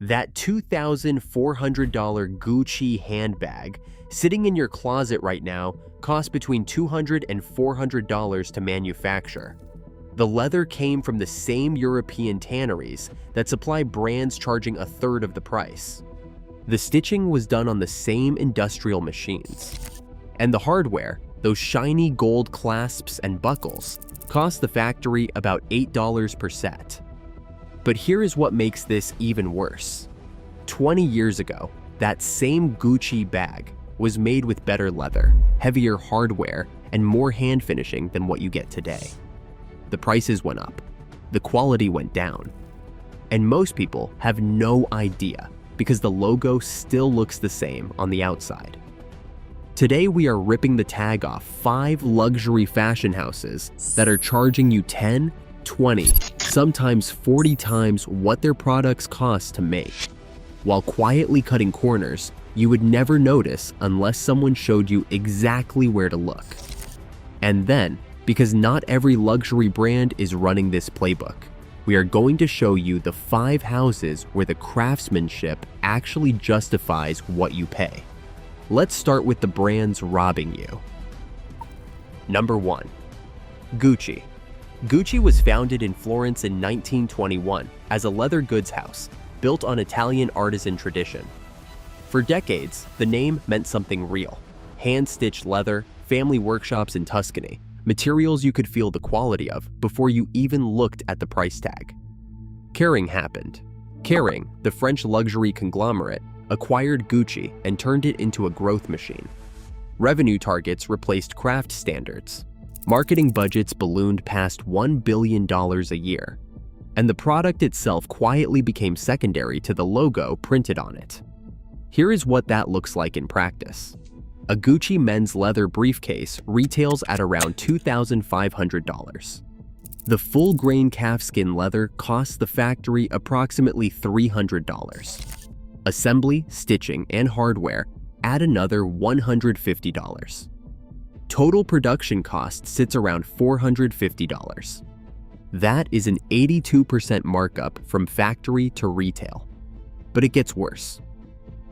That $2,400 Gucci handbag sitting in your closet right now costs between $200 and $400 to manufacture. The leather came from the same European tanneries that supply brands charging a third of the price. The stitching was done on the same industrial machines. And the hardware, those shiny gold clasps and buckles, cost the factory about $8 per set. But here is what makes this even worse. 20 years ago, that same Gucci bag was made with better leather, heavier hardware, and more hand finishing than what you get today. The prices went up, the quality went down, and most people have no idea because the logo still looks the same on the outside. Today we are ripping the tag off 5 luxury fashion houses that are charging you 10, 20, sometimes 40 times what their products cost to make, while quietly cutting corners you would never notice unless someone showed you exactly where to look. And then, because not every luxury brand is running this playbook, we are going to show you the 5 houses where the craftsmanship actually justifies what you pay. Let's start with the brands robbing you. Number 1. Gucci. Gucci was founded in Florence in 1921 as a leather goods house built on Italian artisan tradition. For decades, the name meant something real. Hand-stitched leather, family workshops in Tuscany, materials you could feel the quality of before you even looked at the price tag. Kering happened. Kering, the French luxury conglomerate, acquired Gucci and turned it into a growth machine. Revenue targets replaced craft standards. Marketing budgets ballooned past $1 billion a year. And the product itself quietly became secondary to the logo printed on it. Here is what that looks like in practice. A Gucci men's leather briefcase retails at around $2,500. The full-grain calfskin leather costs the factory approximately $300. Assembly, stitching, and hardware add another $150. Total production cost sits around $450. That is an 82% markup from factory to retail. But it gets worse.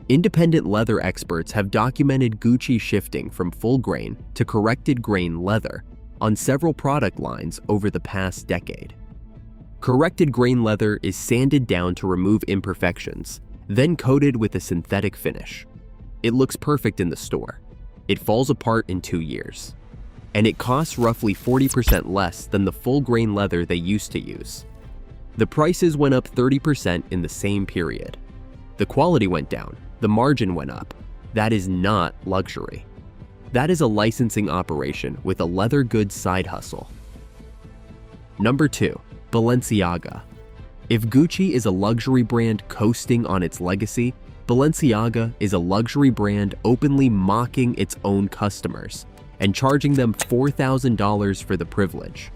Independent leather experts have documented Gucci shifting from full grain to corrected grain leather on several product lines over the past decade. Corrected grain leather is sanded down to remove imperfections, then coated with a synthetic finish. It looks perfect in the store. It falls apart in 2 years. And it costs roughly 40% less than the full grain leather they used to use. The prices went up 30% in the same period. The quality went down. The margin went up. That is not luxury. That is a licensing operation with a leather goods side hustle. Number 2. Balenciaga. If Gucci is a luxury brand coasting on its legacy, Balenciaga is a luxury brand openly mocking its own customers and charging them $4,000 for the privilege.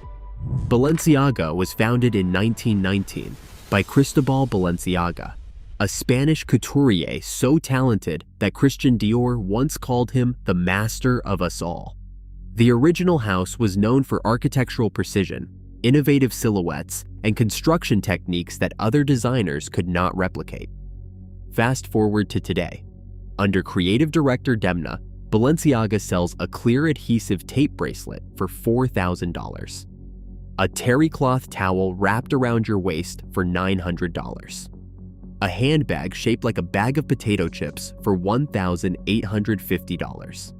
Balenciaga was founded in 1919 by Cristobal Balenciaga, a Spanish couturier so talented that Christian Dior once called him the master of us all. The original house was known for architectural precision, innovative silhouettes, and construction techniques that other designers could not replicate. Fast forward to today. Under creative director Demna, Balenciaga sells a clear adhesive tape bracelet for $4,000. A terry cloth towel wrapped around your waist for $900. A handbag shaped like a bag of potato chips for $1,850.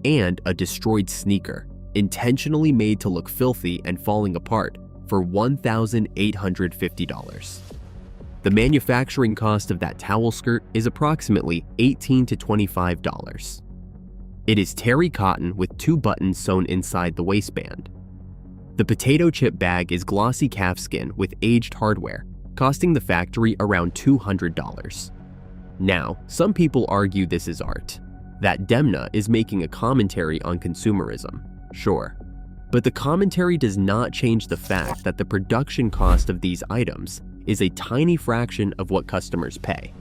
And a destroyed sneaker, intentionally made to look filthy and falling apart, for $1,850. The manufacturing cost of that towel skirt is approximately $18 to $25. It is terry cotton with 2 buttons sewn inside the waistband. The potato chip bag is glossy calfskin with aged hardware, costing the factory around $200. Now, some people argue this is art, that Demna is making a commentary on consumerism, sure. But the commentary does not change the fact that the production cost of these items is a tiny fraction of what customers pay.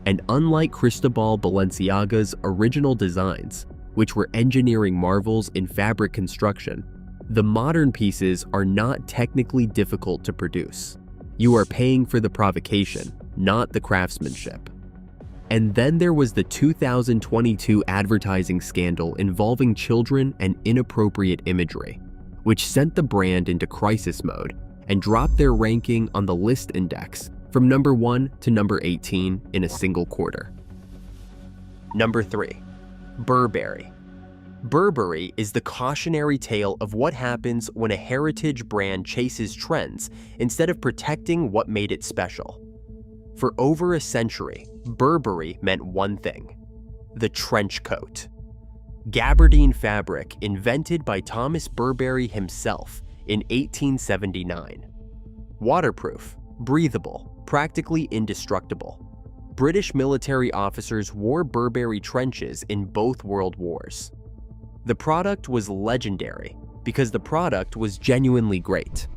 And unlike Cristobal Balenciaga's original designs, which were engineering marvels in fabric construction, the modern pieces are not technically difficult to produce. You are paying for the provocation, not the craftsmanship. And then there was the 2022 advertising scandal involving children and inappropriate imagery, which sent the brand into crisis mode and dropped their ranking on the list index from number 1 to number 18 in a single quarter. Number 3. Burberry. Burberry is the cautionary tale of what happens when a heritage brand chases trends instead of protecting what made it special. For over a century, Burberry meant one thing: the trench coat. Gabardine fabric invented by Thomas Burberry himself in 1879. Waterproof, breathable, practically indestructible. British military officers wore Burberry trenches in both world wars. The product was legendary because the product was genuinely great.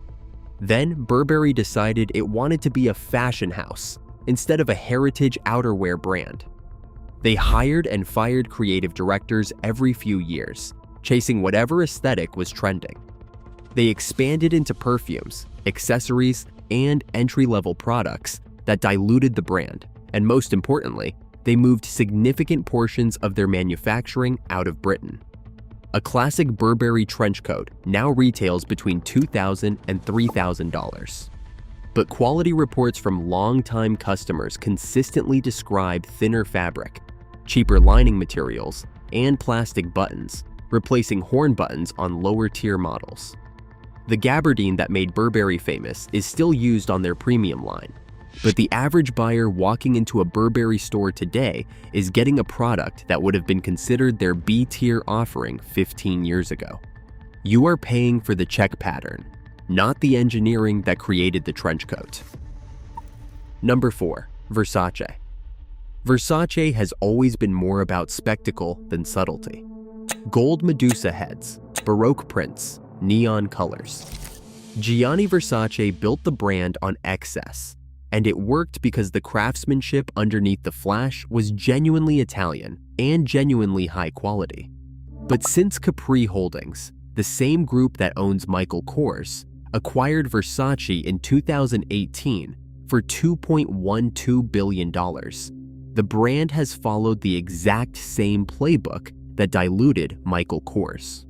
Then Burberry decided it wanted to be a fashion house instead of a heritage outerwear brand. They hired and fired creative directors every few years, chasing whatever aesthetic was trending. They expanded into perfumes, accessories, and entry-level products that diluted the brand, and most importantly, they moved significant portions of their manufacturing out of Britain. A classic Burberry trench coat now retails between $2,000 and $3,000. But quality reports from longtime customers consistently describe thinner fabric, cheaper lining materials, and plastic buttons, replacing horn buttons on lower-tier models. The gabardine that made Burberry famous is still used on their premium line, but the average buyer walking into a Burberry store today is getting a product that would have been considered their B-tier offering 15 years ago. You are paying for the check pattern, not the engineering that created the trench coat. Number 4. Versace. Versace has always been more about spectacle than subtlety. Gold Medusa heads, Baroque prints, neon colors. Gianni Versace built the brand on excess, and it worked because the craftsmanship underneath the flash was genuinely Italian and genuinely high quality. But since Capri Holdings, the same group that owns Michael Kors, acquired Versace in 2018 for $2.12 billion, the brand has followed the exact same playbook that diluted Michael Kors.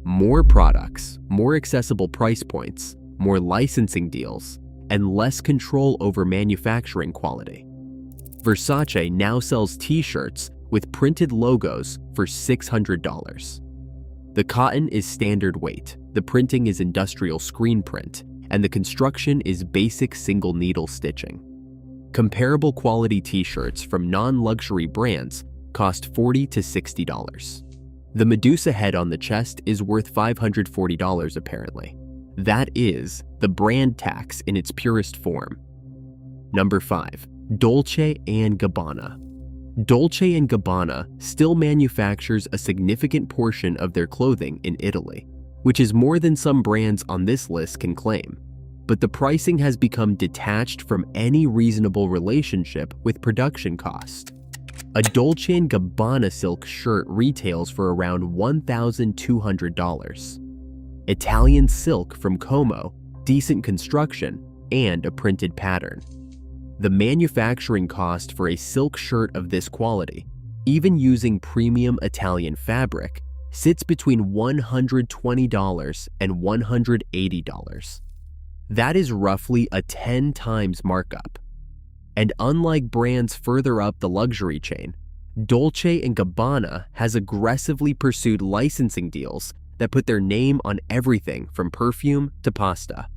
More products, more accessible price points, more licensing deals, and less control over manufacturing quality. Versace now sells t-shirts with printed logos for $600. The cotton is standard weight, the printing is industrial screen print, and the construction is basic single needle stitching. Comparable quality t-shirts from non-luxury brands cost $40 to $60. The Medusa head on the chest is worth $540 apparently. That is the brand tax in its purest form. Number 5. Dolce & Gabbana. Dolce & Gabbana still manufactures a significant portion of their clothing in Italy, which is more than some brands on this list can claim. But the pricing has become detached from any reasonable relationship with production cost. A Dolce & Gabbana silk shirt retails for around $1,200. Italian silk from Como, decent construction, and a printed pattern. The manufacturing cost for a silk shirt of this quality, even using premium Italian fabric, sits between $120 and $180. That is roughly a 10 times markup. And unlike brands further up the luxury chain, Dolce & Gabbana has aggressively pursued licensing deals that put their name on everything from perfume to pasta.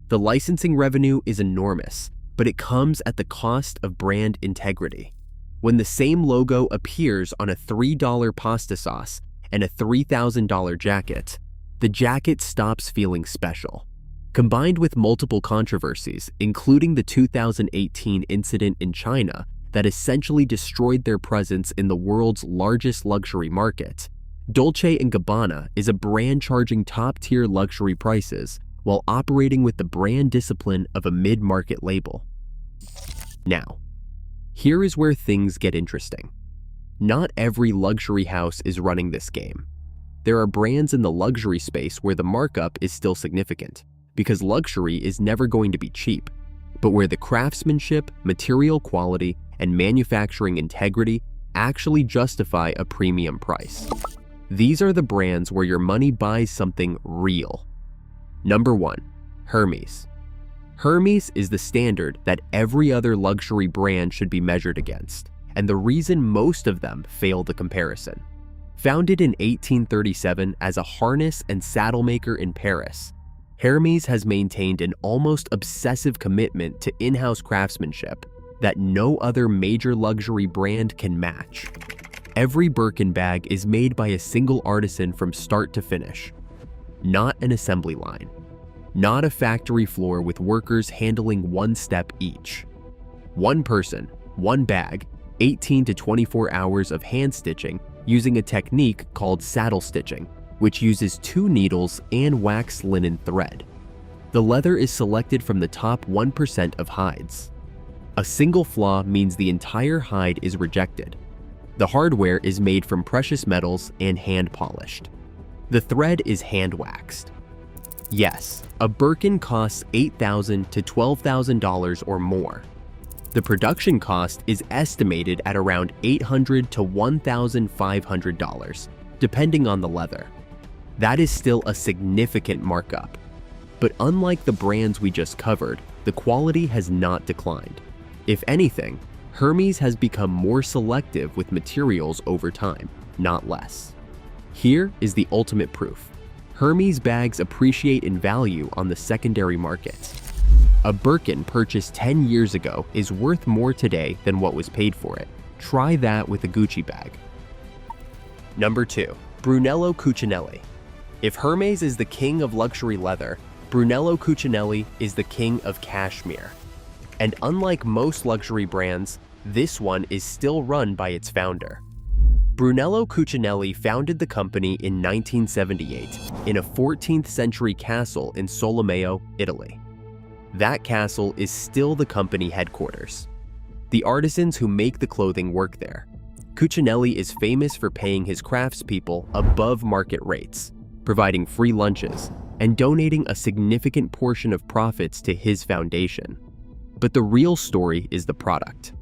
The licensing revenue is enormous, but it comes at the cost of brand integrity. When the same logo appears on a $3 pasta sauce and a $3,000 jacket, the jacket stops feeling special. Combined with multiple controversies, including the 2018 incident in China that essentially destroyed their presence in the world's largest luxury market, Dolce & Gabbana is a brand charging top-tier luxury prices while operating with the brand discipline of a mid-market label. Now, here is where things get interesting. Not every luxury house is running this game. There are brands in the luxury space where the markup is still significant, because luxury is never going to be cheap. but where the craftsmanship, material quality, and manufacturing integrity actually justify a premium price. These are the brands where your money buys something real. Number 1. Hermes. Hermes is the standard that every other luxury brand should be measured against, and the reason most of them fail the comparison. Founded in 1837 as a harness and saddle maker in Paris, Hermes has maintained an almost obsessive commitment to in-house craftsmanship that no other major luxury brand can match. Every Birkin bag is made by a single artisan from start to finish, not an assembly line, not a factory floor with workers handling one step each. One person, one bag, 18 to 24 hours of hand stitching using a technique called saddle stitching, which uses 2 needles and wax linen thread. The leather is selected from the top 1% of hides. A single flaw means the entire hide is rejected. The hardware is made from precious metals and hand polished. The thread is hand waxed. Yes, a Birkin costs $8,000 to $12,000 or more. The production cost is estimated at around $800 to $1,500, depending on the leather. That is still a significant markup. But unlike the brands we just covered, the quality has not declined. If anything, Hermes has become more selective with materials over time, not less. Here is the ultimate proof. Hermes bags appreciate in value on the secondary market. A Birkin purchased 10 years ago is worth more today than what was paid for it. Try that with a Gucci bag. Number 2. Brunello Cucinelli. If Hermes is the king of luxury leather, Brunello Cucinelli is the king of cashmere. And unlike most luxury brands, this one is still run by its founder. Brunello Cucinelli founded the company in 1978 in a 14th century castle in Solomeo, Italy. That castle is still the company headquarters. The artisans who make the clothing work there. Cucinelli is famous for paying his craftspeople above market rates, providing free lunches, and donating a significant portion of profits to his foundation. But the real story is the product.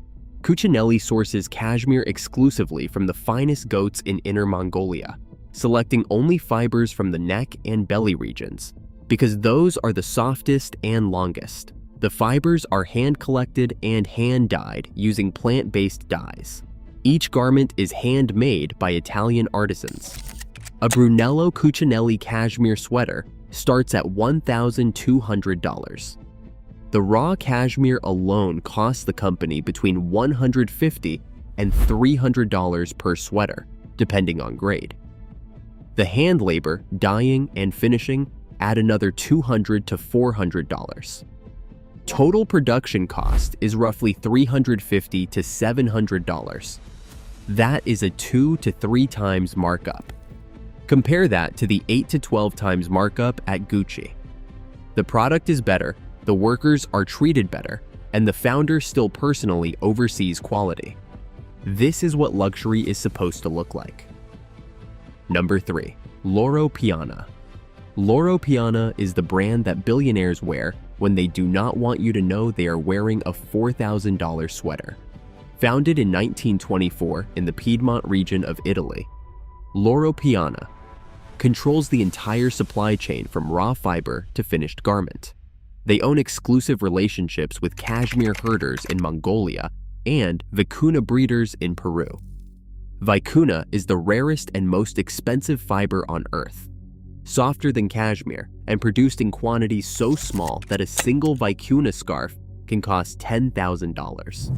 Cucinelli sources cashmere exclusively from the finest goats in Inner Mongolia, selecting only fibers from the neck and belly regions, because those are the softest and longest. The fibers are hand-collected and hand-dyed using plant-based dyes. Each garment is handmade by Italian artisans. A Brunello Cucinelli cashmere sweater starts at $1,200. The raw cashmere alone costs the company between $150 and $300 per sweater, depending on grade. The hand labor, dyeing, and finishing add another $200 to $400. Total production cost is roughly $350 to $700. That is a 2 to 3 times markup. Compare that to the 8 to 12 times markup at Gucci. The product is better, the workers are treated better, and the founder still personally oversees quality. This is what luxury is supposed to look like. Number 3. Loro Piana. Loro Piana is the brand that billionaires wear when they do not want you to know they are wearing a $4,000 sweater. Founded in 1924 in the Piedmont region of Italy, Loro Piana controls the entire supply chain from raw fiber to finished garment. They own exclusive relationships with cashmere herders in Mongolia and vicuna breeders in Peru. Vicuna is the rarest and most expensive fiber on earth. Softer than cashmere and produced in quantities so small that a single vicuna scarf can cost $10,000.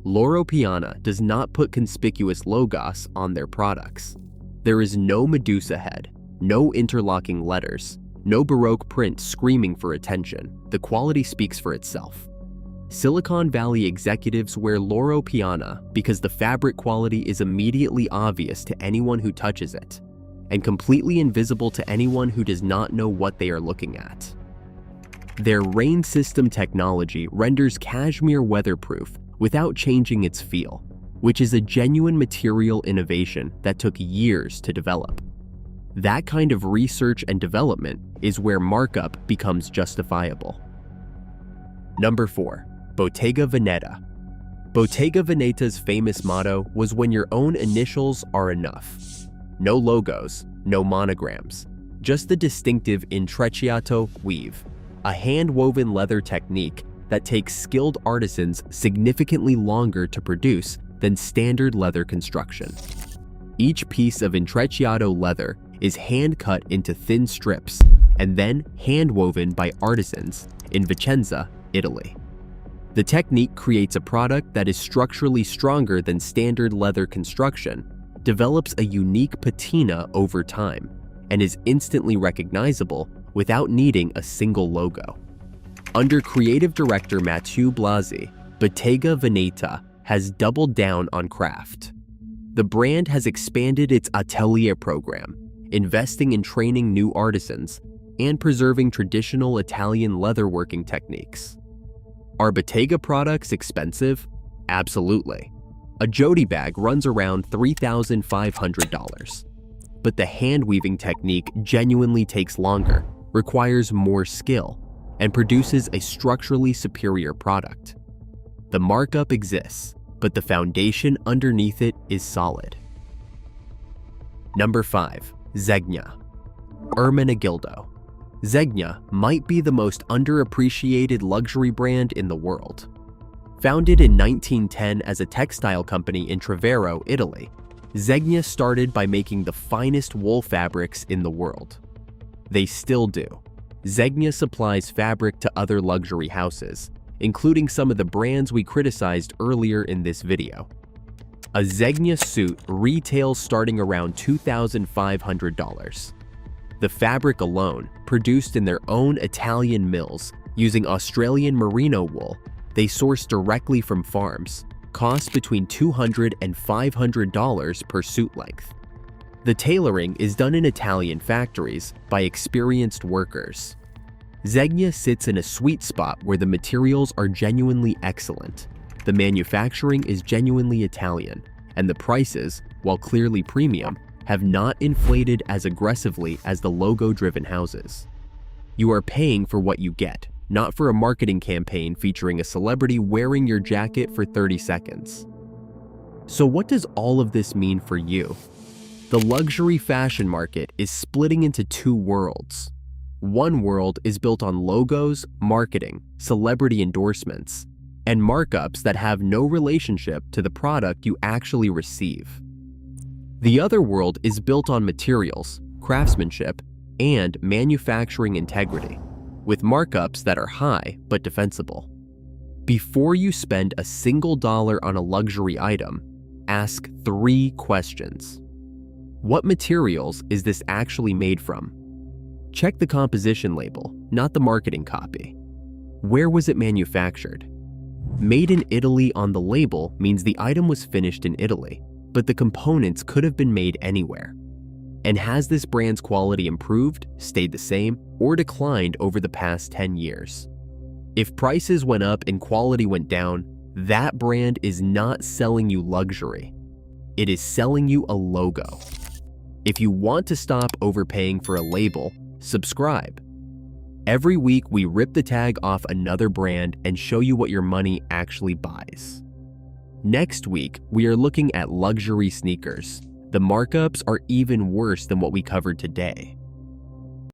Loro Piana does not put conspicuous logos on their products. There is no Medusa head, no interlocking letters, no Baroque print screaming for attention. The quality speaks for itself. Silicon Valley executives wear Loro Piana because the fabric quality is immediately obvious to anyone who touches it, and completely invisible to anyone who does not know what they are looking at. Their rain system technology renders cashmere weatherproof without changing its feel, which is a genuine material innovation that took years to develop. That kind of research and development is where markup becomes justifiable. Number 4. Bottega Veneta. Bottega Veneta's famous motto was "when your own initials are enough." No logos, no monograms, just the distinctive intrecciato weave, a hand-woven leather technique that takes skilled artisans significantly longer to produce than standard leather construction. Each piece of intrecciato leather is hand-cut into thin strips and then hand-woven by artisans in Vicenza, Italy. The technique creates a product that is structurally stronger than standard leather construction, develops a unique patina over time, and is instantly recognizable without needing a single logo. Under creative director Matteo Blasi, Bottega Veneta has doubled down on craft. The brand has expanded its atelier program, investing in training new artisans and preserving traditional Italian leatherworking techniques. Are Bottega products expensive? Absolutely. A Jodi bag runs around $3,500. But the hand-weaving technique genuinely takes longer, requires more skill, and produces a structurally superior product. The markup exists, but the foundation underneath it is solid. Number 5. Zegna. Ermenegildo. Zegna might be the most underappreciated luxury brand in the world. Founded in 1910 as a textile company in Trevero, Italy, Zegna started by making the finest wool fabrics in the world. They still do. Zegna supplies fabric to other luxury houses, including some of the brands we criticized earlier in this video. A Zegna suit retails starting around $2,500. The fabric alone, produced in their own Italian mills using Australian merino wool they source directly from farms, costs between $200 and $500 per suit length. The tailoring is done in Italian factories by experienced workers. Zegna sits in a sweet spot where the materials are genuinely excellent, the manufacturing is genuinely Italian, and the prices, while clearly premium, have not inflated as aggressively as the logo-driven houses. You are paying for what you get, not for a marketing campaign featuring a celebrity wearing your jacket for 30 seconds. So what does all of this mean for you? The luxury fashion market is splitting into two worlds. One world is built on logos, marketing, celebrity endorsements, and markups that have no relationship to the product you actually receive. The other world is built on materials, craftsmanship, and manufacturing integrity, with markups that are high but defensible. Before you spend a single dollar on a luxury item, ask 3 questions. What materials is this actually made from? Check the composition label, not the marketing copy. Where was it manufactured? Made in Italy on the label means the item was finished in Italy, but the components could have been made anywhere. And has this brand's quality improved, stayed the same, or declined over the past 10 years? If prices went up and quality went down, that brand is not selling you luxury. It is selling you a logo. If you want to stop overpaying for a label, subscribe. Every week we rip the tag off another brand and show you what your money actually buys. Next week, we are looking at luxury sneakers. The markups are even worse than what we covered today.